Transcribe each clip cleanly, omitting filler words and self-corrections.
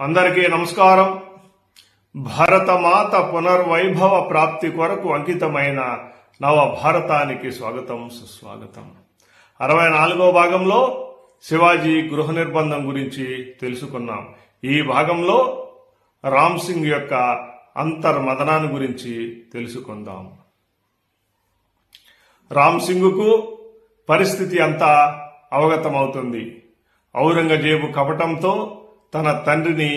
అందరికీ నమస్కారం. భారతమాత పునర్వైభవ ప్రాప్తి కొరకు అంకితమైన నవ భారతానికి స్వాగతం, సుస్వాగతం. 64వ భాగంలో శివాజీ గృహ నిర్బంధం గురించి తెలుసుకున్నాం. ఈ భాగంలో రామ్ సింగ్ యొక్క అంతర్మదనాన్ని గురించి తెలుసుకుందాం. రామ్ సింగ్కు పరిస్థితి అంతా అవగతమవుతుంది. ఔరంగజేబు కపటంతో తన తండ్రిని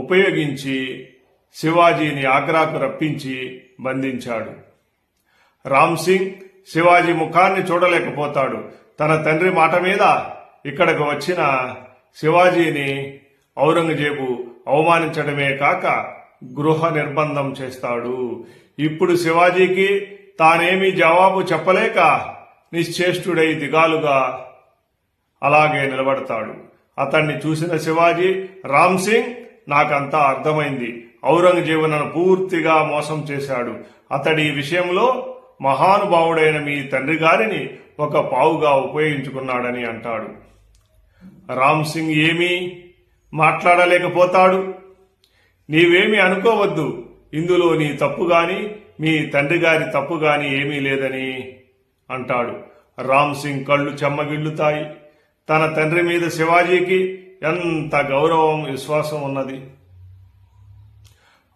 ఉపయోగించి శివాజీని ఆగ్రాకు రప్పించి బంధించాడు. రామ్ సింగ్ శివాజీ ముఖాన్ని చూడలేకపోతాడు. తన తండ్రి మాట మీద ఇక్కడకు వచ్చిన శివాజీని ఔరంగజేబు అవమానించడమే కాక గృహ నిర్బంధం చేస్తాడు. ఇప్పుడు శివాజీకి తానేమీ జవాబు చెప్పలేక నిశ్చేష్టుడై దిగాలుగా అలాగే నిలబడతాడు. అతన్ని చూసిన శివాజీ, రామ్ సింగ్, నాకంతా అర్థమైంది. ఔరంగజేబు నన్ను పూర్తిగా మోసం చేశాడు. అతడి ఈ విషయంలో మహానుభావుడైన మీ తండ్రి గారిని ఒక పావుగా ఉపయోగించుకున్నాడని అంటాడు. రామ్ సింగ్ ఏమీ మాట్లాడలేకపోతాడు. నీవేమీ అనుకోవద్దు, ఇందులో నీ తప్పు గాని మీ తండ్రి గారి తప్పు గాని ఏమీ లేదని అంటాడు. రామ్ సింగ్ కళ్ళు చెమ్మగిల్లుతాయి. తన తండ్రి మీద శివాజీకి ఎంత గౌరవం, విశ్వాసం ఉన్నది.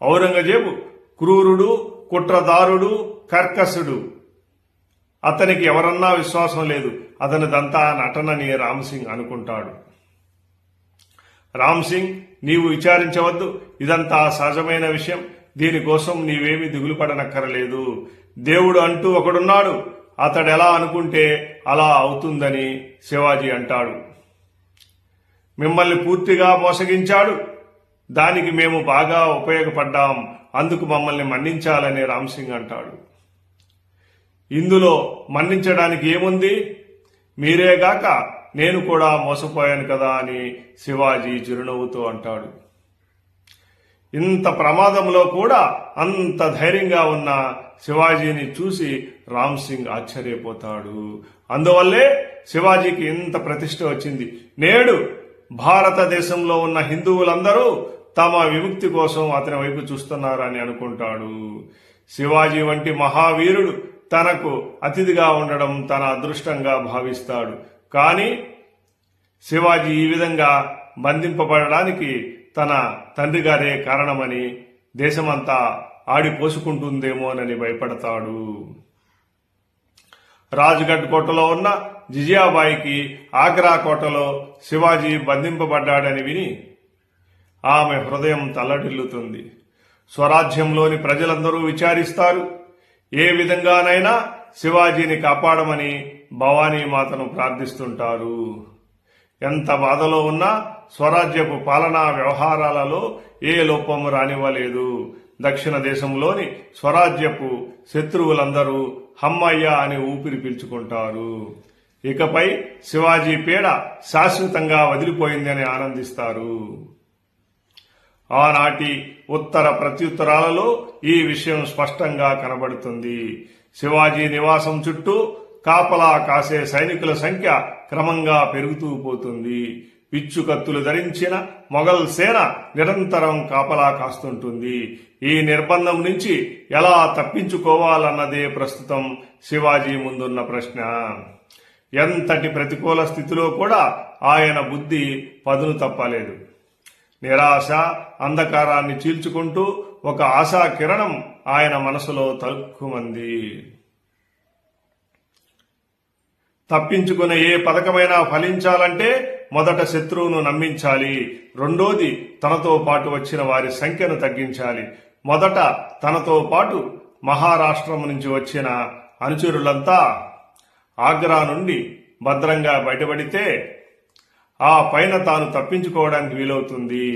ఔరంగజేబు క్రూరుడు, కుట్రదారుడు, కర్కశుడు. అతనికి ఎవరన్నా విశ్వాసం లేదు. అతనిదంతా నటనని రామ్ సింగ్ అనుకుంటాడు. రామ్ సింగ్, నీవు విచారించవద్దు. ఇదంతా సహజమైన విషయం. దీనికోసం నీవేమీ దిగులు పడనక్కరలేదు. దేవుడు అంటూ ఒకడున్నాడు. అతడెలా అనుకుంటే అలా అవుతుందని శివాజీ అంటాడు. మిమ్మల్ని పూర్తిగా మోసగించాడు. దానికి మేము బాగా ఉపయోగపడ్డాం. అందుకు మమ్మల్ని మన్నించాలని రామ్ సింగ్ అంటాడు. ఇందులో మన్నించడానికి ఏముంది? మీరేగాక నేను కూడా మోసపోయాను కదా అని శివాజీ చిరునవ్వుతో అంటాడు. ఇంత ప్రమాదంలో కూడా అంత ధైర్యంగా ఉన్న శివాజీని చూసి రామ్ సింగ్ ఆశ్చర్యపోతాడు. అందువల్లే శివాజీకి ఇంత ప్రతిష్ట వచ్చింది. నేడు భారతదేశంలో ఉన్న హిందువులందరూ తమ విముక్తి కోసం అతని వైపు చూస్తున్నారని అనుకుంటాడు. శివాజీ వంటి మహావీరుడు తనకు అతిథిగా ఉండడం తన అదృష్టంగా భావిస్తాడు. కానీ శివాజీ ఈ విధంగా బంధింపబడడానికి తన తండ్రి గారే కారణమని, దేశమంతా ఆడిపోసుకుంటుందేమోనని భయపడతాడు. రాజ్గఢ్ కోటలో ఉన్న జిజియాబాయికి ఆగ్రా కోటలో శివాజీ బంధింపబడ్డాడని విని ఆమె హృదయం తల్లడిల్లుతుంది. స్వరాజ్యంలోని ప్రజలందరూ విచారిస్తారు. ఏ విధంగానైనా శివాజీని కాపాడమని భవానీమాతను ప్రార్థిస్తుంటారు. ఎంత బాధలో ఉన్నా స్వరాజ్యపు పాలనా వ్యవహారాలలో ఏ లోపము రానివ్వలేదు. దక్షిణ దేశంలోని స్వరాజ్యపు శత్రువులందరూ హమ్మయ్య అని ఊపిరి పీల్చుకుంటారు. ఇకపై శివాజీ పీడ శాశ్వతంగా వదిలిపోయిందని ఆనందిస్తారు. ఆనాటి ఉత్తర ప్రత్యుత్తరాలలో ఈ విషయం స్పష్టంగా కనబడుతుంది. శివాజీ నివాసం చుట్టూ కాపలా కాసే సైనికుల సంఖ్య క్రమంగా పెరుగుతూ పోతుంది. పిచ్చుకత్తులు ధరించిన మొఘల్ సేన నిరంతరం కాపలా కాస్తుంటుంది. ఈ నిర్బంధం నుంచి ఎలా తప్పించుకోవాలన్నదే ప్రస్తుతం శివాజీ ముందున్న ప్రశ్న. ఎంతటి ప్రతికూల స్థితిలో కూడా ఆయన బుద్ధి పదును తప్పలేదు. నిరాశ అంధకారాన్ని చీల్చుకుంటూ ఒక ఆశా కిరణం ఆయన మనసులో తలుక్కుమంది. తప్పించుకునే ఏ పథకమైనా ఫలించాలంటే మొదట శత్రువును నమ్మించాలి. రెండోది తనతో పాటు వచ్చిన వారి సంఖ్యను తగ్గించాలి. మొదట తనతో పాటు మహారాష్ట్రం నుంచి వచ్చిన అనుచరులంతా ఆగ్రా నుండి భద్రంగా బయటపడితే ఆ పైన తాను తప్పించుకోవడానికి వీలవుతుంది.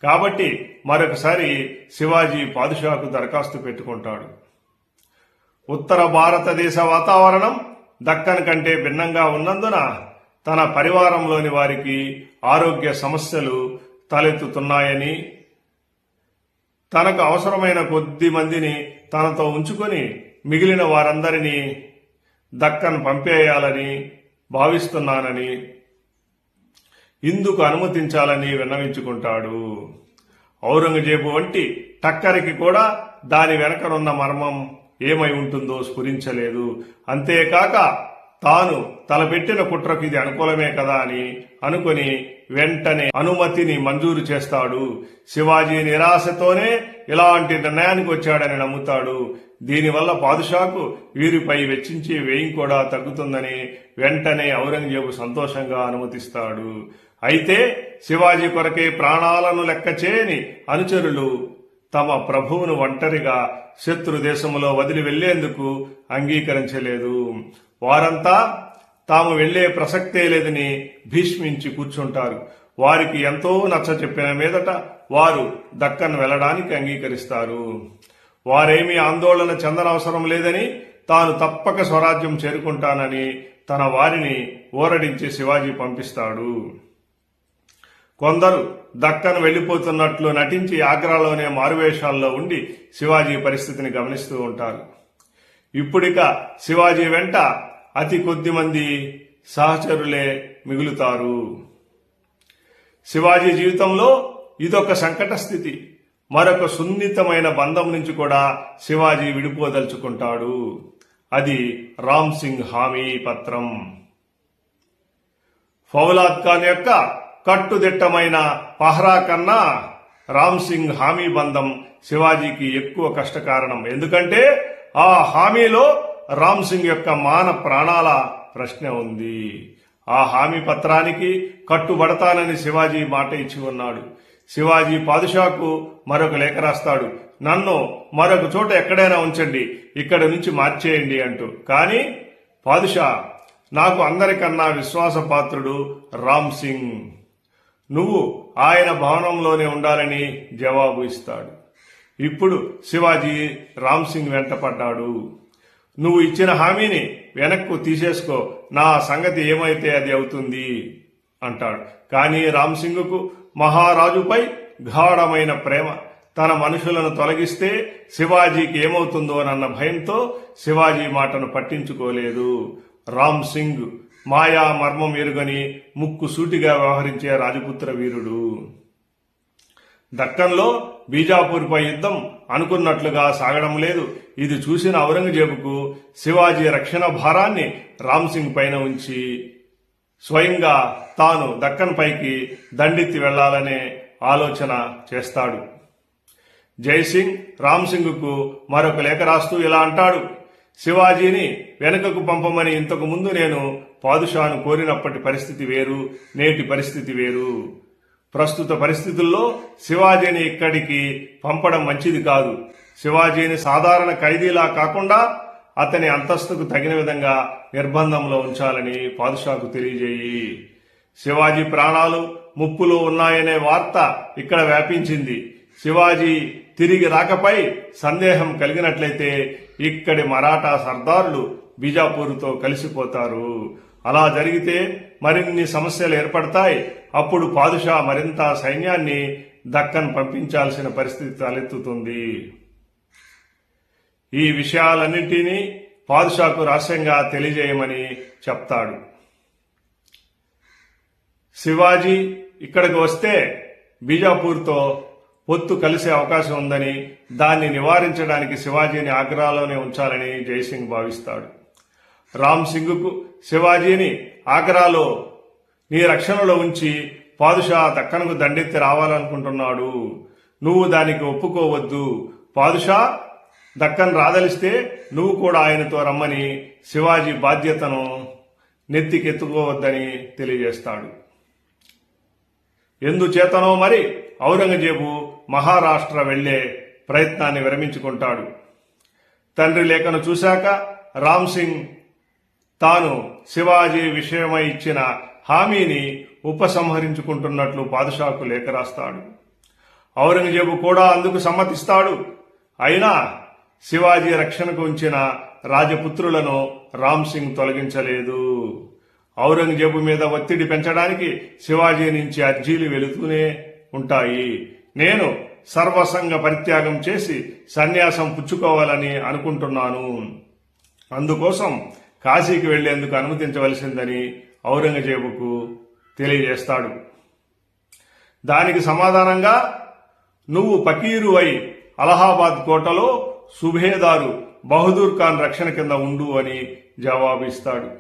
కాబట్టి మరొకసారి శివాజీ పాదుషాకు దరఖాస్తు పెట్టుకుంటాడు. ఉత్తర భారతదేశ వాతావరణం దక్కన్ కంటే భిన్నంగా ఉన్నందున తన పరివారంలోని వారికి ఆరోగ్య సమస్యలు తలెత్తుతున్నాయని, తనకు అవసరమైన కొద్ది మందిని తనతో ఉంచుకొని మిగిలిన వారందరినీ దక్కన్ పంపేయాలని భావిస్తున్నానని, ఇందుకు అనుమతించాలని విన్నవించుకుంటాడు. ఔరంగజేబు వంటి టక్కరికి కూడా దాని వెనకనున్న మర్మం ఏమై ఉంటుందో స్ఫురించలేదు. అంతేకాక తాను తలపెట్టిన కుట్రకు ఇది అనుకూలమే కదా అని అనుకుని వెంటనే అనుమతిని మంజూరు చేస్తాడు. శివాజీ నిరాశతోనే ఇలాంటి నిర్ణయానికి వచ్చాడని నమ్ముతాడు. దీనివల్ల పాదుషాకు వీరిపై వెచ్చించే వ్యయం కూడా తగ్గుతుందని వెంటనే ఔరంగజేబు సంతోషంగా అనుమతిస్తాడు. అయితే శివాజీ కొరకే ప్రాణాలను లెక్క చేయని అనుచరులు తమ ప్రభువును ఒంటరిగా శత్రు దేశములో వదిలి వెళ్లేందుకు అంగీకరించలేదు. వారంతా తాము వెళ్లే ప్రసక్తే లేదని భీష్మించి కూర్చుంటారు. వారికి ఎంతో నచ్చ చెప్పిన మీదట వారు దక్కన్ వెళ్లడానికి అంగీకరిస్తారు. వారేమీ ఆందోళన చెందనవసరం లేదని, తాను తప్పక స్వరాజ్యం చేరుకుంటానని తన వారిని ఊరడించి శివాజీ పంపిస్తాడు. కొందరు దక్కన్ వెళ్లిపోతున్నట్లు నటించి ఆగ్రాలోనే మారువేషాల్లో ఉండి శివాజీ పరిస్థితిని గమనిస్తూ ఉంటారు. ఇప్పుడిక శివాజీ వెంట అతి కొద్ది మంది సహచరులే మిగులుతారు. శివాజీ జీవితంలో ఇదొక సంకట స్థితి. మరొక సున్నితమైన బంధం నుంచి కూడా శివాజీ విడిపోదలుచుకుంటాడు. అది రామ్ సింగ్ హామీ పత్రం. ఫౌలాద్ ఖాన్ యొక్క కట్టుదిట్టమైన పహరా కన్నా రామ్ సింగ్ హామీ బంధం శివాజీకి ఎక్కువ కష్టకారణం. ఎందుకంటే ఆ హామీలో రామ్ సింగ్ యొక్క మాన ప్రాణాల ప్రశ్న ఉంది. ఆ హామీ పత్రానికి కట్టుబడతానని శివాజీ మాట ఇచ్చి ఉన్నాడు. శివాజీ పాదుషాకు మరొక లేఖ రాస్తాడు. నన్ను మరొక చోట ఎక్కడైనా ఉంచండి, ఇక్కడి నుంచి మార్చేయండి అంటూ. కానీ పాదుషా, నాకు అందరికన్నా విశ్వాసపాత్రుడు రామ్ సింగ్, నువ్వు ఆయన భవనంలోనే ఉండాలని జవాబు ఇస్తాడు. ఇప్పుడు శివాజీ రామ్ సింగ్ వెంట పడ్డాడు. నువ్వు ఇచ్చిన హామీని వెనక్కు తీసేసుకో, నా సంగతి ఏమైతే అది అవుతుంది అంటాడు. కానీ రామ్ సింగ్కు మహారాజుపై గాఢమైన ప్రేమ. తన మనుషులను తొలగిస్తే శివాజీకి ఏమవుతుందోనన్న భయంతో శివాజీ మాటను పట్టించుకోలేదు. రామ్ సింగ్ మాయా మర్మం ఎరుగని ముక్కు సూటిగా వ్యవహరించే రాజపుత్ర వీరుడు. దక్కన్లో బీజాపూర్పై యుద్ధం అనుకున్నట్లుగా సాగడం లేదు. ఇది చూసిన ఔరంగజేబుకు శివాజీ రక్షణ భారాన్ని రామ్ సింగ్ పైన ఉంచి స్వయంగా తాను దక్కన్ పైకి దండెత్తి వెళ్లాలనే ఆలోచన చేస్తాడు. జైసింగ్ రామ్ సింగ్కు మరొక లేఖ రాస్తూ ఇలా అంటాడు. శివాజీని వెనుకకు పంపమని ఇంతకు ముందు నేను పాదుషాను కోరినప్పటి పరిస్థితి వేరు, నేటి పరిస్థితి వేరు. ప్రస్తుత పరిస్థితుల్లో శివాజీని ఇక్కడికి పంపడం మంచిది కాదు. శివాజీని సాధారణ ఖైదీలా కాకుండా అతని అంతస్తుకు తగిన విధంగా నిర్బంధంలో ఉంచాలని పాదుషాకు తెలియజేయి. శివాజీ ప్రాణాలు ముప్పులో ఉన్నాయనే వార్త ఇక్కడ వ్యాపించింది. శివాజీ తిరిగి రాకపై సందేహం కలిగినట్లయితే ఇక్కడి మరాఠా సర్దారులు బీజాపూర్తో కలిసిపోతారు. అలా జరిగితే మరిన్ని సమస్యలు ఏర్పడతాయి. అప్పుడు పాదుషా మరింత సైన్యాన్ని దక్కన్ పంపించాల్సిన పరిస్థితి తలెత్తుతుంది. ఈ విషయాలన్నింటినీ పాదుషాకు రహస్యంగా తెలియజేయమని చెప్తాడు. శివాజీ ఇక్కడికి వస్తే బీజాపూర్తో పొత్తు కలిసే అవకాశం ఉందని, దాన్ని నివారించడానికి శివాజీని ఆగ్రాలోనే ఉంచాలని జైసింగ్ భావిస్తాడు. రామ్ సింగ్కు శివాజీని ఆగ్రాలో నీ రక్షణలో ఉంచి పాదుషా దక్కన్కు దండెత్తి రావాలనుకుంటున్నాడు, నువ్వు దానికి ఒప్పుకోవద్దు. పాదుషా దక్కన్ రాదలిస్తే నువ్వు కూడా ఆయనతో రమ్మని శివాజీ బాధ్యతను నెత్తికెత్తుకోవద్దని తెలియజేస్తాడు. ఎందుచేతనో మరి ఔరంగజేబు మహారాష్ట్ర వెళ్లే ప్రయత్నాన్ని విరమించుకుంటాడు. తండ్రి లేఖను చూశాక రామ్ సింగ్ తాను శివాజీ విషయమై ఇచ్చిన హామీని ఉపసంహరించుకుంటున్నట్లు పాదుషాకు లేఖ రాస్తాడు. ఔరంగజేబు కూడా అందుకు సమ్మతిస్తాడు. అయినా శివాజీ రక్షణకు ఉంచిన రాజపుత్రులను రామ్ సింగ్ తొలగించలేదు. ఔరంగజేబు మీద ఒత్తిడి పెంచడానికి శివాజీ నుంచి అర్జీలు వెళుతూనే ఉంటాయి. నేను సర్వసంగ పరిత్యాగం చేసి సన్యాసం పుచ్చుకోవాలని అనుకుంటున్నాను, అందుకోసం కాశీకి వెళ్లేందుకు అనుమతించవలసిందని ఔరంగజేబుకు తెలియజేస్తాడు. దానికి సమాధానంగా నువ్వు పకీరువై అలహాబాద్ కోటలో సుబేదారు బహదూర్ ఖాన్ రక్షణ కింద ఉండు అని జవాబిస్తాడు.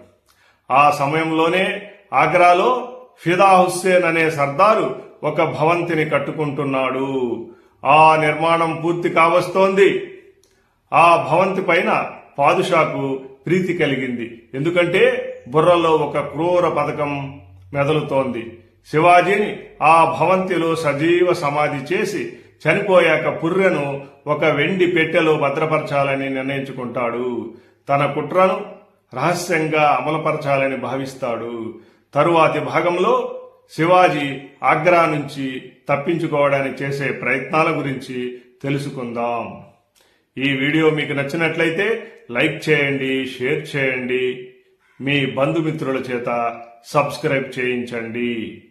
ఆ సమయంలోనే ఆగ్రాలో ఫిదా హుస్సేన్ అనే సర్దారు ఒక భవంతిని కట్టుకుంటున్నాడు. ఆ నిర్మాణం పూర్తి కావస్తోంది. ఆ భవంతి పైన పాదుషాకు ప్రీతి కలిగింది. ఎందుకంటే బుర్రలో ఒక క్రూర పథకం మెదలుతోంది. శివాజీని ఆ భవంతిలో సజీవ సమాధి చేసి చనిపోయాక పుర్రెను ఒక వెండి పెట్టెలో భద్రపరచాలని నిర్ణయించుకుంటాడు. తన కుట్రను రహస్యంగా అమలుపరచాలని భావిస్తాడు. తరువాతి భాగంలో శివాజీ ఆగ్రా నుంచి తప్పించుకోవడానికి చేసే ప్రయత్నాల గురించి తెలుసుకుందాం. ఈ వీడియో మీకు నచ్చినట్లయితే లైక్ చేయండి, షేర్ చేయండి, మీ బంధుమిత్రుల చేత సబ్స్క్రైబ్ చేయించండి.